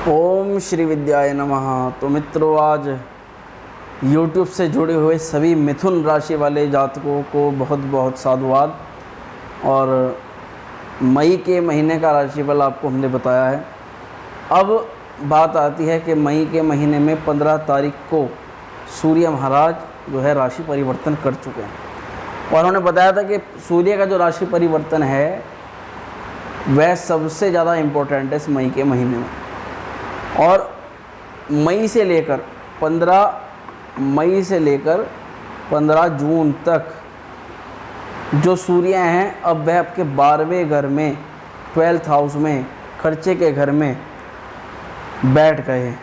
ओम श्री विद्याय नमः। तो मित्रों, आज YouTube से जुड़े हुए सभी मिथुन राशि वाले जातकों को बहुत बहुत साधुवाद। और मई के महीने का राशिफल आपको हमने बताया है। अब बात आती है कि मई के महीने में 15 तारीख को सूर्य महाराज जो है राशि परिवर्तन कर चुके हैं। और उन्होंने बताया था कि सूर्य का जो राशि परिवर्तन है वह सबसे ज़्यादा इम्पोर्टेंट है इस मई के महीने में। और मई से लेकर 15 जून तक जो सूर्य हैं अब वह आपके 12वें घर में 12th हाउस में खर्चे के घर में बैठ गए हैं।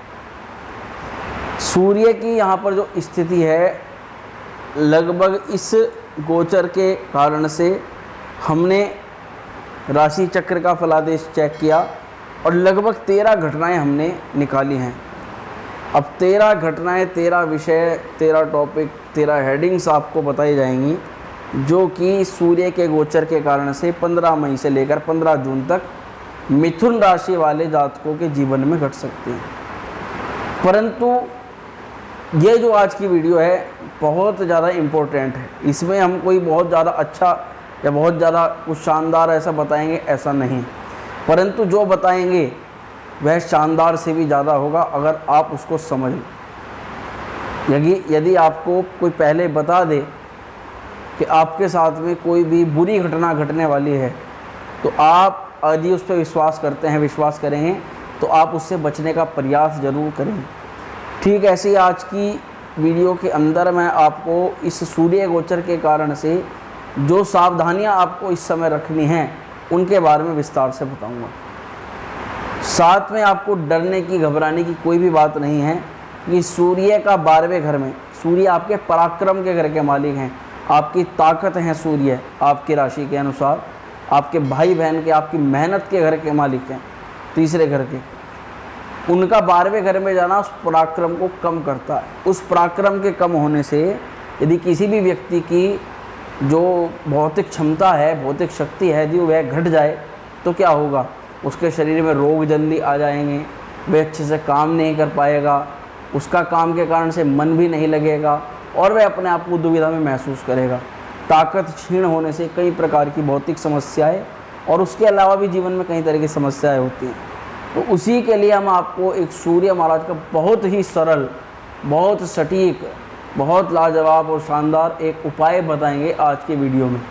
सूर्य की यहाँ पर जो स्थिति है, लगभग इस गोचर के कारण से हमने राशि चक्र का फलादेश चेक किया और लगभग 13 घटनाएं हमने निकाली हैं। अब 13 घटनाएं, 13 विषय, 13 टॉपिक, 13 हेडिंग्स आपको बताई जाएंगी जो कि सूर्य के गोचर के कारण से 15 मई से लेकर 15 जून तक मिथुन राशि वाले जातकों के जीवन में घट सकती हैं। परंतु ये जो आज की वीडियो है बहुत ज़्यादा इम्पोर्टेंट है। इसमें हम कोई बहुत ज़्यादा अच्छा या बहुत ज़्यादा कुछ शानदार ऐसा बताएंगे, ऐसा नहीं, परंतु जो बताएंगे वह शानदार से भी ज़्यादा होगा अगर आप उसको समझ लें। यदि आपको कोई पहले बता दे कि आपके साथ में कोई भी बुरी घटना घटने वाली है तो आप यदि उस पर विश्वास करते हैं, विश्वास करेंगे तो आप उससे बचने का प्रयास ज़रूर करेंगे। ठीक ऐसे ही आज की वीडियो के अंदर मैं आपको इस सूर्य गोचर के कारण से जो सावधानियां आपको इस समय रखनी हैं उनके बारे में विस्तार से बताऊंगा। साथ में आपको डरने की, घबराने की कोई भी बात नहीं है कि सूर्य का 12वें घर में, सूर्य आपके पराक्रम के घर के मालिक हैं, आपकी ताकत हैं सूर्य, आपकी राशि के अनुसार आपके भाई बहन के, आपकी मेहनत के घर के मालिक हैं, तीसरे घर के। उनका 12वें घर में जाना उस पराक्रम को कम करता है। उस पराक्रम के कम होने से यदि किसी भी व्यक्ति की जो भौतिक क्षमता है, भौतिक शक्ति है, यदि वह घट जाए तो क्या होगा, उसके शरीर में रोग जल्दी आ जाएंगे, वह अच्छे से काम नहीं कर पाएगा, उसका काम के कारण से मन भी नहीं लगेगा और वह अपने आप को दुविधा में महसूस करेगा। ताकत क्षीण होने से कई प्रकार की भौतिक समस्याएं और उसके अलावा भी जीवन में कई तरह की समस्याएं होती हैं। तो उसी के लिए हम आपको एक सूर्य महाराज का बहुत ही सरल, बहुत सटीक, बहुत लाजवाब और शानदार एक उपाय बताएंगे आज के वीडियो में।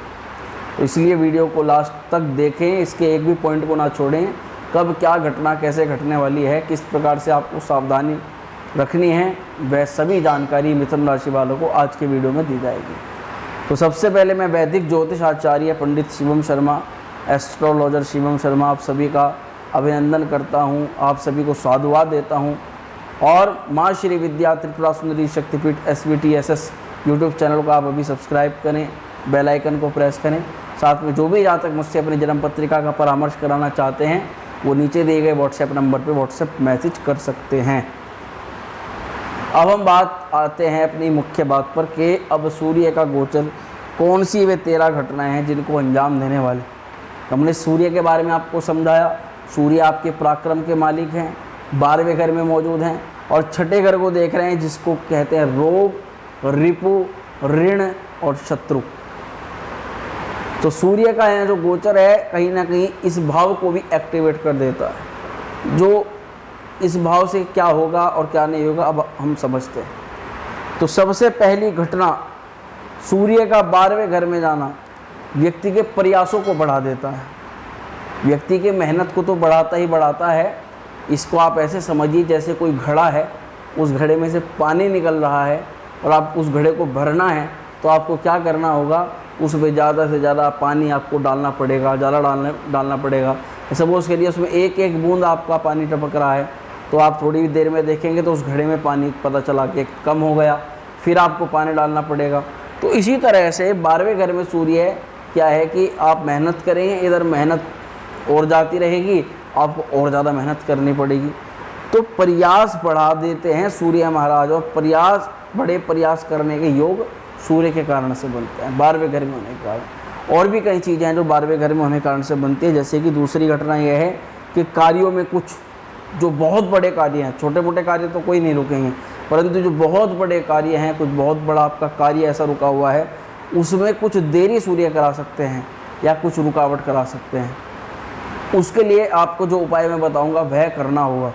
तो इसलिए वीडियो को लास्ट तक देखें, इसके एक भी पॉइंट को ना छोड़ें। कब क्या घटना कैसे घटने वाली है, किस प्रकार से आपको सावधानी रखनी है, वह सभी जानकारी मिथुन राशि वालों को आज के वीडियो में दी जाएगी। तो सबसे पहले मैं वैदिक ज्योतिष आचार्य पंडित शिवम शर्मा, एस्ट्रोलॉजर शिवम शर्मा, आप सभी का अभिनंदन करता हूँ, आप सभी को साधुवाद देता हूँ। और माँ श्री विद्या त्रिपुरा सुंदरी शक्तिपीठ SVTSS यूट्यूब चैनल को आप अभी सब्सक्राइब करें, बेल आइकन को प्रेस करें। साथ में जो भी जातक मुझसे अपनी जन्म पत्रिका का परामर्श कराना चाहते हैं वो नीचे दिए गए व्हाट्सएप नंबर पर व्हाट्सएप मैसेज कर सकते हैं। अब हम बात आते हैं अपनी मुख्य बात पर कि अब सूर्य का गोचर, कौन सी वे 13 घटनाएँ हैं जिनको अंजाम देने वाले। हमने सूर्य के बारे में आपको समझाया। सूर्य आपके पराक्रम के मालिक हैं, 12वें घर में मौजूद हैं और छठे घर को देख रहे हैं जिसको कहते हैं रोग, रिपु, ऋण और शत्रु। तो सूर्य का यहाँ जो गोचर है कहीं ना कहीं इस भाव को भी एक्टिवेट कर देता है। जो इस भाव से क्या होगा और क्या नहीं होगा अब हम समझते हैं। तो सबसे पहली घटना, सूर्य का 12वें घर में जाना व्यक्ति के प्रयासों को बढ़ा देता है। व्यक्ति के मेहनत को तो बढ़ाता ही बढ़ाता है। इसको आप ऐसे समझिए जैसे कोई घड़ा है, उस घड़े में से पानी निकल रहा है और आप उस घड़े को भरना है तो आपको क्या करना होगा, उसमें ज़्यादा से ज़्यादा पानी आपको डालना पड़ेगा, ज़्यादा डालना पड़ेगा। सपोज़ के लिए उसमें एक एक बूंद आपका पानी टपक रहा है तो आप थोड़ी देर में देखेंगे तो उस घड़े में पानी पता चला कि कम हो गया, फिर आपको पानी डालना पड़ेगा। तो इसी तरह से 12वें घर में सूर्य क्या है कि आप मेहनत करेंगे, इधर मेहनत और जाती रहेगी, आपको और ज़्यादा मेहनत करनी पड़ेगी। तो प्रयास बढ़ा देते हैं सूर्य महाराज और बड़े प्रयास करने के योग सूर्य के कारण से बनते हैं 12वें घर में होने के कारण। और भी कई चीज़ें हैं जो 12वें घर में होने के कारण से बनती है। जैसे कि दूसरी घटना यह है कि कार्यों में कुछ जो बहुत बड़े कार्य हैं, छोटे मोटे कार्य तो कोई नहीं रुकेंगे, परंतु जो बहुत बड़े कार्य हैं, कुछ बहुत बड़ा आपका कार्य ऐसा रुका हुआ है, उसमें कुछ देरी सूर्य करा सकते हैं या कुछ रुकावट करा सकते हैं। उसके लिए आपको जो उपाय मैं बताऊंगा वह करना होगा।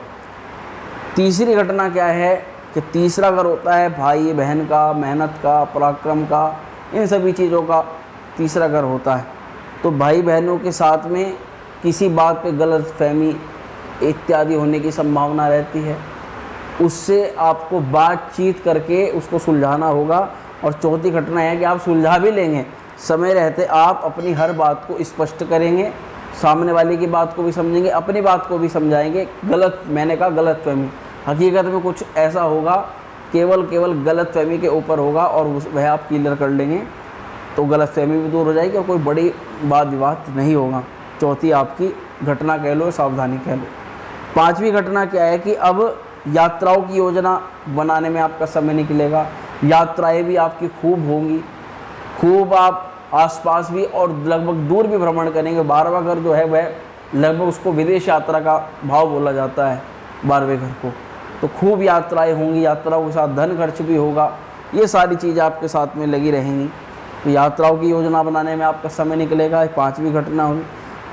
तीसरी घटना क्या है कि तीसरा घर होता है भाई बहन का, मेहनत का, पराक्रम का, इन सभी चीज़ों का तीसरा घर होता है। तो भाई बहनों के साथ में किसी बात पे गलतफहमी इत्यादि होने की संभावना रहती है, उससे आपको बातचीत करके उसको सुलझाना होगा। और चौथी घटना है कि आप सुलझा भी लेंगे, समय रहते आप अपनी हर बात को स्पष्ट करेंगे, सामने वाले की बात को भी समझेंगे, अपनी बात को भी समझाएंगे। मैंने कहा गलतफहमी, हकीकत में कुछ ऐसा होगा केवल गलतफहमी के ऊपर होगा और वह आप क्लियर कर लेंगे, तो गलतफहमी भी दूर हो जाएगी और कोई बड़ी वाद विवाद नहीं होगा। चौथी आपकी घटना कह लो, सावधानी कह लो। पांचवी घटना क्या है कि अब यात्राओं की योजना बनाने में आपका समय निकलेगा, यात्राएं भी आपकी खूब होंगी, खूब आप आसपास भी और लगभग दूर भी भ्रमण करेंगे। 12वां घर जो है वह लगभग उसको विदेश यात्रा का भाव बोला जाता है, 12वें घर को। तो खूब यात्राएं होंगी, यात्राओं के साथ धन खर्च भी होगा, ये सारी चीज़ें आपके साथ में लगी रहेंगी। तो यात्राओं की योजना बनाने में आपका समय निकलेगा, पांचवी घटना होगी।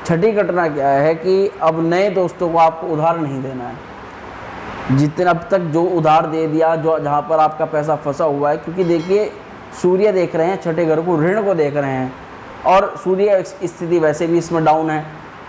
छठी घटना क्या है कि अब नए दोस्तों को आपको उधार नहीं देना है। जितने अब तक जो उधार दे दिया, जो जहाँ पर आपका पैसा फंसा हुआ है, क्योंकि देखिए सूर्य देख रहे हैं छठे घर को, ऋण को देख रहे हैं, और सूर्य स्थिति वैसे भी इसमें डाउन है।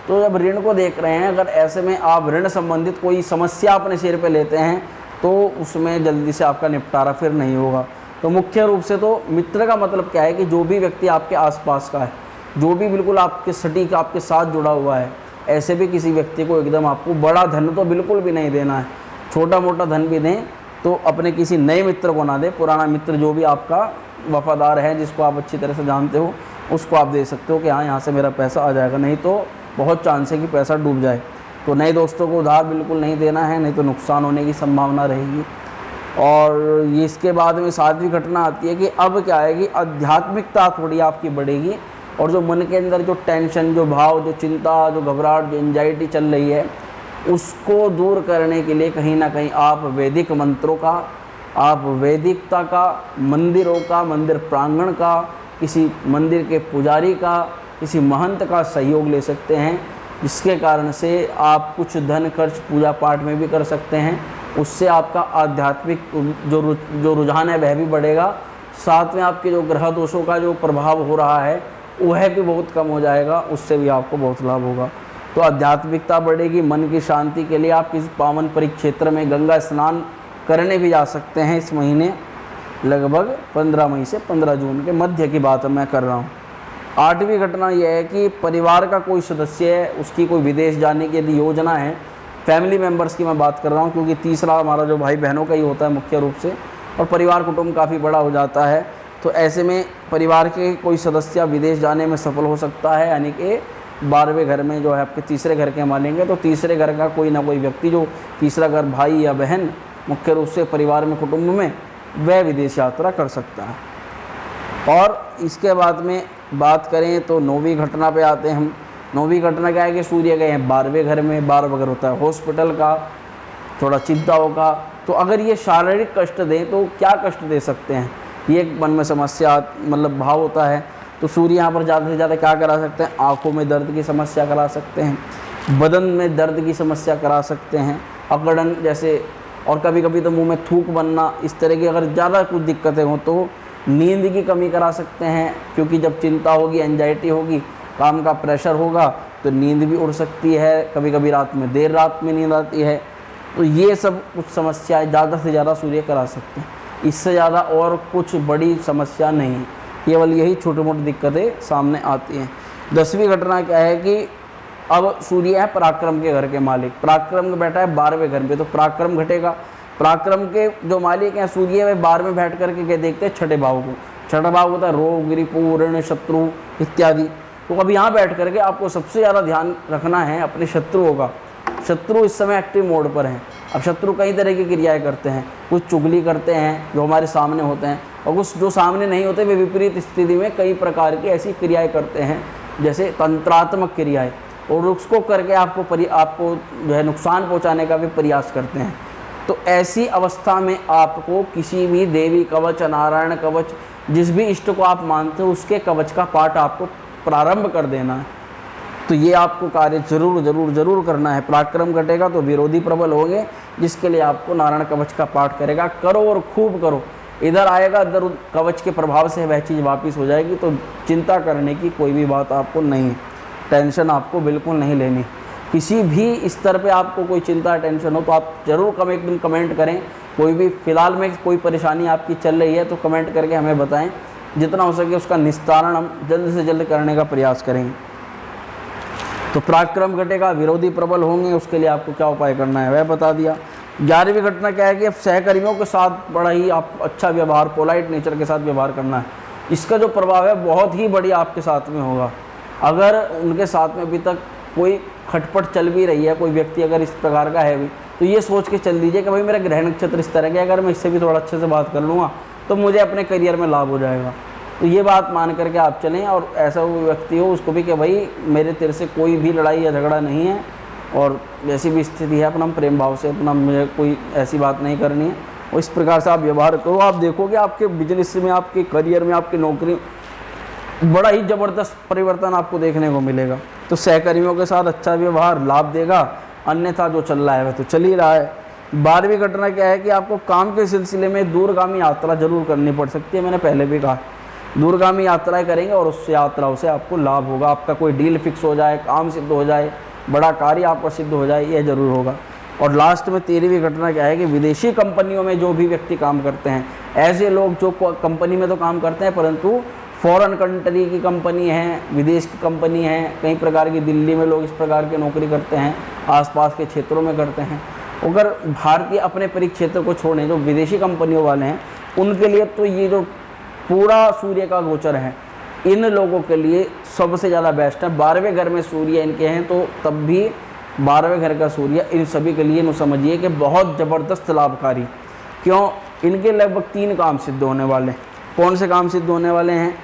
तो जब ऋण को देख रहे हैं, अगर ऐसे में आप ऋण संबंधित कोई समस्या अपने सिर पे लेते हैं तो उसमें जल्दी से आपका निपटारा फिर नहीं होगा। तो मुख्य रूप से तो मित्र का मतलब क्या है कि जो भी व्यक्ति आपके आसपास का है, जो भी बिल्कुल आपके सटीक आपके साथ जुड़ा हुआ है, ऐसे भी किसी व्यक्ति को एकदम आपको बड़ा धन तो बिल्कुल भी नहीं देना है। छोटा मोटा धन भी दें तो अपने किसी नए मित्र को ना दें, पुराना मित्र जो भी आपका वफादार है, जिसको आप अच्छी तरह से जानते हो, उसको आप दे सकते हो कि हाँ यहाँ से मेरा पैसा आ जाएगा, नहीं तो बहुत चांस है कि पैसा डूब जाए। तो नए दोस्तों को उधार बिल्कुल नहीं देना है, नहीं तो नुकसान होने की संभावना रहेगी। और ये इसके बाद में सातवीं घटना आती है कि अब क्या है कि आध्यात्मिकता थोड़ी आपकी बढ़ेगी, और जो मन के अंदर जो टेंशन, जो भाव, जो चिंता, जो घबराहट, जो एंजाइटी चल रही है, उसको दूर करने के लिए कहीं ना कहीं आप वैदिक मंत्रों का, आप वैदिकता का, मंदिरों का, मंदिर प्रांगण का, किसी मंदिर के पुजारी का, किसी महंत का सहयोग ले सकते हैं, जिसके कारण से आप कुछ धन खर्च पूजा पाठ में भी कर सकते हैं। उससे आपका आध्यात्मिक जो रुझान है वह भी बढ़ेगा, साथ में आपके जो ग्रह दोषों का जो प्रभाव हो रहा है वह भी बहुत कम हो जाएगा, उससे भी आपको बहुत लाभ होगा। तो आध्यात्मिकता बढ़ेगी। मन की शांति के लिए आप किसी पावन परिक्षेत्र में गंगा स्नान करने भी जा सकते हैं इस महीने, लगभग 15 मई से 15 जून के मध्य की बात मैं कर रहा हूँ। आठवीं घटना यह है कि परिवार का कोई सदस्य है, उसकी कोई विदेश जाने की यदि योजना है, फैमिली मेम्बर्स की मैं बात कर रहा हूँ, क्योंकि तीसरा हमारा जो भाई बहनों का ही होता है मुख्य रूप से, और परिवार कुटुंब काफ़ी बड़ा हो जाता है। तो ऐसे में परिवार के कोई सदस्य विदेश जाने में सफल हो सकता है, यानी कि 12वें घर में जो है आपके तीसरे घर के मानेंगे, तो तीसरे घर का कोई ना कोई व्यक्ति, जो तीसरा घर भाई या बहन मुख्य रूप से परिवार में कुटुंब में, वह विदेश यात्रा कर सकता है। और इसके बाद में बात करें तो 9वीं घटना पे आते हैं हम। 9वीं घटना क्या है कि सूर्य गए हैं 12वें घर में। 12वां घर होता है हॉस्पिटल का, थोड़ा चिंताओं का। तो अगर ये शारीरिक कष्ट दें तो क्या कष्ट दे सकते हैं, ये एक मन में समस्या मतलब भाव होता है। तो सूर्य यहाँ पर ज़्यादा से ज़्यादा क्या करा सकते हैं, आँखों में दर्द की समस्या करा सकते हैं, बदन में दर्द की समस्या करा सकते हैं, अकड़न जैसे, और कभी कभी तो मुंह में थूक बनना, इस तरह की अगर ज़्यादा कुछ दिक्कतें हों तो नींद की कमी करा सकते हैं, क्योंकि जब चिंता होगी, एंजाइटी होगी, काम का प्रेशर होगा तो नींद भी उड़ सकती है, कभी कभी रात में देर रात में नींद आती है। तो ये सब कुछ समस्याएं ज़्यादा से ज़्यादा सूर्य करा सकते हैं, इससे ज़्यादा और कुछ बड़ी समस्या नहीं, केवल यही छोटी मोटी दिक्कतें सामने आती हैं। 10वीं घटना क्या है कि अब सूर्य है पराक्रम के घर के मालिक, पराक्रम में बैठा है 12वें घर में, तो पराक्रम घटेगा। पराक्रम के जो मालिक हैं सूर्य, वे 12 में बैठ करके क्या देखते हैं, छठे भाव को। छठा भाव होता है रोग, रिपु, ऋण, शत्रु इत्यादि। तो अब यहाँ बैठ करके आपको सबसे ज़्यादा ध्यान रखना है अपने शत्रुओं का। शत्रु इस समय एक्टिव मोड पर हैं। अब शत्रु कई तरह की क्रियाएं करते हैं, कुछ चुगली करते हैं जो हमारे सामने होते हैं, और कुछ जो सामने नहीं होते वे विपरीत स्थिति में कई प्रकार की ऐसी क्रियाएं करते हैं, जैसे तंत्रात्मक क्रियाएं। और उसको करके आपको जो है नुकसान पहुंचाने का भी प्रयास करते हैं। तो ऐसी अवस्था में आपको किसी भी देवी कवच, नारायण कवच, जिस भी इष्ट को आप मानते हो उसके कवच का पाठ आपको प्रारंभ कर देना है। तो ये आपको कार्य जरूर जरूर जरूर करना है। पराक्रम घटेगा तो विरोधी प्रबल होंगे, जिसके लिए आपको नारायण कवच का पाठ करेगा, करो और खूब करो। इधर आएगा, इधर कवच के प्रभाव से वह चीज़ वापस हो जाएगी। तो चिंता करने की कोई भी बात आपको नहीं है, टेंशन आपको बिल्कुल नहीं लेनी। किसी भी स्तर पे आपको कोई चिंता टेंशन हो तो आप ज़रूर एक दिन कमेंट करें। कोई भी फ़िलहाल में कोई परेशानी आपकी चल रही है तो कमेंट करके हमें बताएं, जितना हो सके उसका निस्तारण हम जल्द से जल्द करने का प्रयास करेंगे। तो पराक्रम घटेगा, विरोधी प्रबल होंगे, उसके लिए आपको क्या उपाय करना है वह बता दिया। 11वीं घटना क्या है कि अब सहकर्मियों के साथ बड़ा ही आप अच्छा व्यवहार, पोलाइट नेचर के साथ व्यवहार करना है। इसका जो प्रभाव है बहुत ही बढ़िया आपके साथ में होगा। अगर उनके साथ में अभी तक कोई खटपट चल भी रही है, कोई व्यक्ति अगर इस प्रकार का है भी, तो ये सोच के चल दीजिए कि भाई मेरा ग्रह नक्षत्र इस तरह का, अगर मैं इससे भी थोड़ा अच्छे से बात कर लूँगा तो मुझे अपने करियर में लाभ हो जाएगा। तो ये बात मान करके आप चलें। और ऐसा वो व्यक्ति हो उसको भी कि भाई मेरे तेरे से कोई भी लड़ाई या झगड़ा नहीं है, और जैसी भी स्थिति है अपना प्रेम भाव से, अपना मुझे कोई ऐसी बात नहीं करनी है। और इस प्रकार से आप व्यवहार करो, आप देखोगे आपके बिजनेस में, आपके करियर में, आपकी नौकरी बड़ा ही ज़बरदस्त परिवर्तन आपको देखने को मिलेगा। तो सहकर्मियों के साथ अच्छा व्यवहार लाभ देगा, अन्यथा जो चल रहा है वह तो चल ही रहा है। 12वीं घटना क्या है कि आपको काम के सिलसिले में दूरगामी यात्रा जरूर करनी पड़ सकती है। मैंने पहले भी कहा, दूरगामी यात्राएं करेंगे और उस यात्राओं से आपको लाभ होगा। आपका कोई डील फिक्स हो जाए, काम सिद्ध हो जाए, बड़ा कार्य आपका सिद्ध हो जाए, यह जरूर होगा। और लास्ट में 13वीं घटना क्या है कि विदेशी कंपनियों में जो भी व्यक्ति काम करते हैं, ऐसे लोग जो कंपनी में तो काम करते हैं परंतु फॉरेन कंट्री की कंपनी है, विदेश की कंपनी है, कई प्रकार की, दिल्ली में लोग इस प्रकार की नौकरी करते हैं, आसपास के क्षेत्रों में करते हैं। अगर भारतीय अपने परिक्षेत्र को छोड़ें, जो विदेशी कंपनियों वाले हैं उनके लिए तो ये जो पूरा सूर्य का गोचर है, इन लोगों के लिए सबसे ज़्यादा बेस्ट है। 12वें घर में सूर्य इनके हैं, तो तब भी 12वें घर का सूर्य इन सभी के लिए समझिए कि बहुत ज़बरदस्त लाभकारी। क्यों? इनके लगभग 3 काम सिद्ध होने वाले। कौन से काम सिद्ध होने वाले हैं?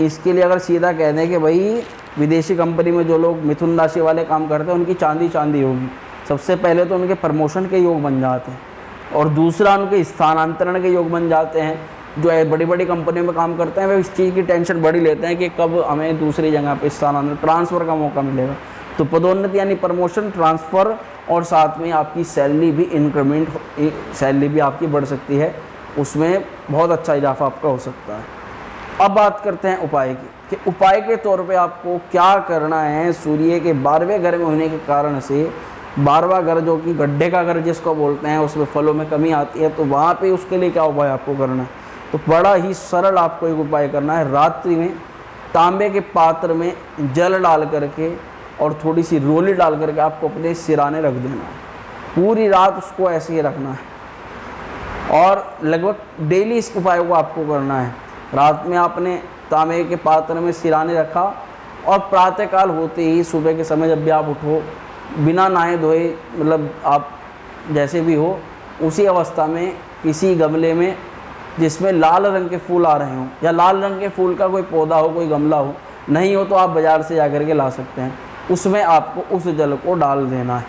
इसके लिए अगर सीधा कह दें कि भाई विदेशी कंपनी में जो लोग मिथुन राशि वाले काम करते हैं उनकी चांदी चांदी होगी। सबसे पहले तो उनके प्रमोशन के योग बन जाते हैं, और दूसरा उनके स्थानांतरण के योग बन जाते हैं। जो है बड़ी बड़ी कंपनियों में काम करते हैं वे इस चीज़ की टेंशन बड़ी लेते हैं कि कब हमें दूसरी जगह पे स्थानांतरण, ट्रांसफ़र का मौका मिलेगा। तो पदोन्नति यानी प्रमोशन, ट्रांसफ़र, और साथ में आपकी सैलरी भी इंक्रीमेंट, सैलरी भी आपकी बढ़ सकती है, उसमें बहुत अच्छा इजाफा आपका हो सकता है। अब बात करते हैं उपाय की, कि उपाय के तौर पे आपको क्या करना है। सूर्य के 12वें घर में होने के कारण से 12वां घर जो कि गड्ढे का घर जिसको बोलते हैं, उसमें फलों में कमी आती है, तो वहाँ पे उसके लिए क्या उपाय आपको करना है? तो बड़ा ही सरल आपको एक उपाय करना है। रात्रि में तांबे के पात्र में जल डाल करके और थोड़ी सी रोली डाल करके आपको अपने सिराने रख देना है। पूरी रात उसको ऐसे ही रखना है, और लगभग डेली इस उपाय को आपको करना है। रात में आपने तांबे के पात्र में सिराने रखा, और प्रातःकाल होते ही सुबह के समय जब भी आप उठो, बिना नहाए धोए, मतलब आप जैसे भी हो, उसी अवस्था में किसी गमले में जिसमें लाल रंग के फूल आ रहे हों, या लाल रंग के फूल का कोई पौधा हो, कोई गमला हो, नहीं हो तो आप बाज़ार से जाकर के ला सकते हैं, उसमें आपको उस जल को डाल देना है।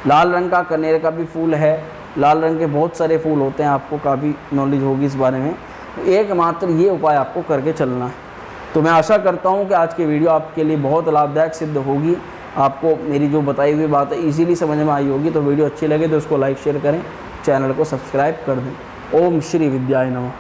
लाल रंग का कनेर का भी फूल है, लाल रंग के बहुत सारे फूल होते हैं, आपको काफ़ी नॉलेज होगी इस बारे में। तो एकमात्र ये उपाय आपको करके चलना है। तो मैं आशा करता हूँ कि आज की वीडियो आपके लिए बहुत लाभदायक सिद्ध होगी। आपको मेरी जो बताई हुई बात है इजीली समझ में आई होगी। तो वीडियो अच्छी लगे तो उसको लाइक शेयर करें, चैनल को सब्सक्राइब कर दें। ओम श्री विद्याय नमः।